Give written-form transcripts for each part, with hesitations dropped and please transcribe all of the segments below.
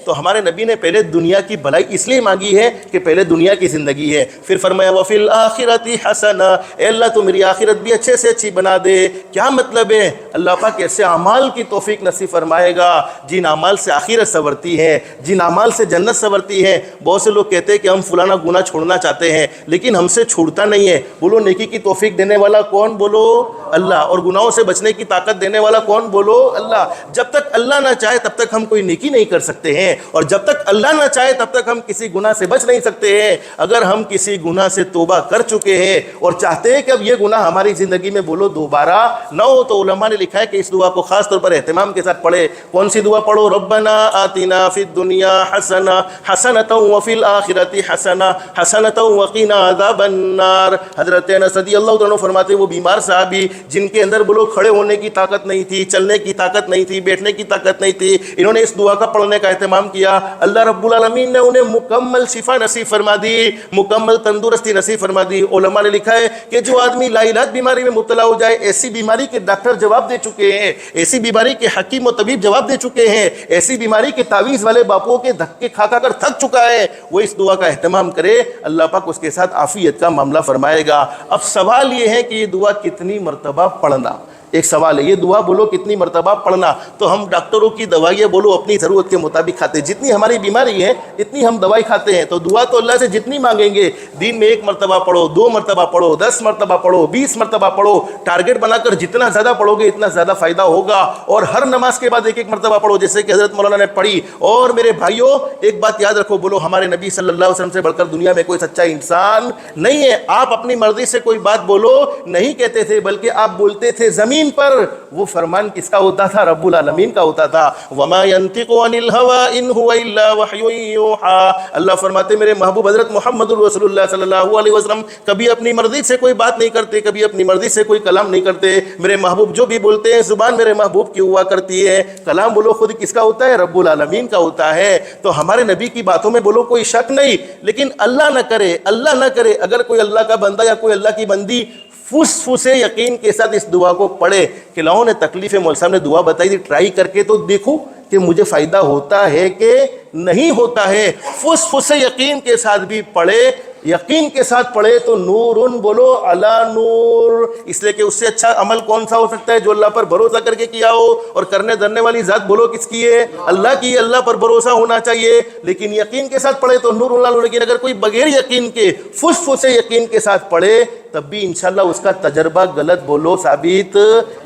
تو ہمارے نبی نے پہلے دنیا کی بھلائی اس لیے مانگی ہے کہ پہلے دنیا کی زندگی ہے. پھر فرمایا وفی الآخرۃ حسنہ، اے اللہ تو میری آخرت بھی اچھے سے اچھی بنا دے. کیا مطلب ہے؟ اللہ پاک ایسے اعمال کی توفیق نصیب فرمائے گا جن اعمال سے آخرت سنورتی ہے، جن اعمال سے جنت سنورتی ہے. بہت سے لوگ کہتے ہیں کہ ہم فلانا گناہ چھوڑنا چاہتے ہیں لیکن ہم سے چھوڑتا نہیں ہے. بولو نیکی کی توفیق دینے والا کون؟ بولو اللہ. اور گناہوں سے بچنے کی طاقت دینے والا کون؟ بولو اللہ. جب تک اللہ نہ چاہے تب تک ہم کوئی نیکی نہیں کر سکتے ہیں، اور جب تک اللہ نہ چاہے تب تک ہم کسی گناہ سے بچ نہیں سکتے ہیں. اگر ہم کسی گناہ سے توبہ کر چکے ہیں اور چاہتے ہیں کہ اب یہ گناہ ہماری زندگی میں بولو دوبارہ نہ ہو، تو علماء نے لکھا ہے کہ اس دعا کو خاص طور پر اہتمام کے ساتھ پڑھے. کون سی دعا پڑھو؟ ربنا آتنا فی الدنیا حسنہ حسنۃ وفی الآخرۃ حسنہ حسنۃ وقنا عذاب النار. حضرت انس رضی اللہ عنہ فرماتے ہیں وہ بیمار صحابی جن کے اندر بولو کھڑے ہونے کی طاقت نہیں تھی، چلنے کی طاقت نہیں تھی، بیٹھنے کی طاقت نہیں تھی، انہوں نے اس دعا کا پڑھنے کا اہتمام کیا. اللہ رب العالمین نے انہیں مکمل شفا نصیب فرما دی، مکمل تندرستی نصیب فرما دی. علماء نے لکھا ہے کہ جو آدمی لا علاج بیماری میں مبتلا ہو جائے، ایسی بیماری کے ڈاکٹر جواب دے چکے ہیں، ایسی بیماری کے حکیم و طبیب جواب دے چکے ہیں، ایسی بیماری کے تعویذ والے باپوں کے دھکے کھا کھا کر تھک چکا ہے، وہ اس دعا کا اہتمام کرے، اللہ پاک اس کے ساتھ عافیت کا معاملہ فرمائے گا. اب سوال یہ ہے کہ یہ دعا کتنی مرتبہ پڑھنا؟ ایک سوال ہے، یہ دعا بولو کتنی مرتبہ پڑھنا؟ تو ہم ڈاکٹروں کی دوائیاں بولو اپنی ضرورت کے مطابق کھاتے ہیں، جتنی ہماری بیماری ہے اتنی ہم دوائی کھاتے ہیں. تو دعا تو اللہ سے جتنی مانگیں گے، دن میں 1 مرتبہ پڑھو، 2 مرتبہ پڑھو، 10 مرتبہ پڑھو، 20 مرتبہ پڑھو، ٹارگٹ بنا کر جتنا زیادہ پڑھو گے اتنا زیادہ فائدہ ہوگا. اور ہر نماز کے بعد 1 مرتبہ پڑھو جیسے کہ حضرت مولانا نے پڑھی. اور میرے بھائیوں ایک بات یاد رکھو، بولو ہمارے نبی صلی اللہ علیہ وسلم سے بڑھ کر دنیا میں کوئی سچا انسان نہیں ہے. آپ اپنی مرضی سے کوئی بات بولو نہیں کہتے تھے، بلکہ آپ بولتے تھے زمین پر. وہ فرمان کس کا ہوتا تھا؟ رب العالمین کا ہوتا تھا. وما ينطق عن الهوى ان هو الا وحي يوحى. اللہ فرماتے میرے محبوب حضرت محمد رسول اللہ صلی اللہ علیہ وسلم کبھی اپنی مرضی سے کوئی بات نہیں کرتے، کبھی اپنی مرضی سے کوئی کلام نہیں کرتے. میرے محبوب جو بھی بولتے ہیں زبان میرے محبوب کی ہوا کرتی ہے، کلام بولو خود کس کا ہوتا ہے؟ رب العالمین کا ہوتا ہے. تو ہمارے نبی کی باتوں میں بولو کوئی شک نہیں، لیکن اللہ نہ کرے، اللہ نہ کرے اگر کوئی اللہ کا بندہ یا کوئی اللہ کی بندی فس یقین کے ساتھ اس دعا کو پڑھے کہ لاؤں نے تکلیف مول صاحب نے دعا بتائی تھی، ٹرائی کر کے تو دیکھو کہ مجھے فائدہ ہوتا ہے کہ نہیں ہوتا ہے. فس یقین کے ساتھ بھی پڑھے، یقین کے ساتھ پڑھے تو نورن بولو علی نور. اس لیے کہ اس سے اچھا عمل کون سا ہو سکتا ہے جو اللہ پر بھروسہ کر کے کیا ہو. اور کرنے دھرنے والی ذات بولو کس کی ہے؟ اللہ کی. اللہ پر بھروسہ ہونا چاہیے، لیکن یقین کے ساتھ پڑھے تو نور اللہ نور. لیکن اگر کوئی بغیر یقین کے فس یقین کے ساتھ پڑھے تب بھی انشاءاللہ اس کا تجربہ غلط بولو ثابت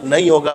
نہیں ہوگا.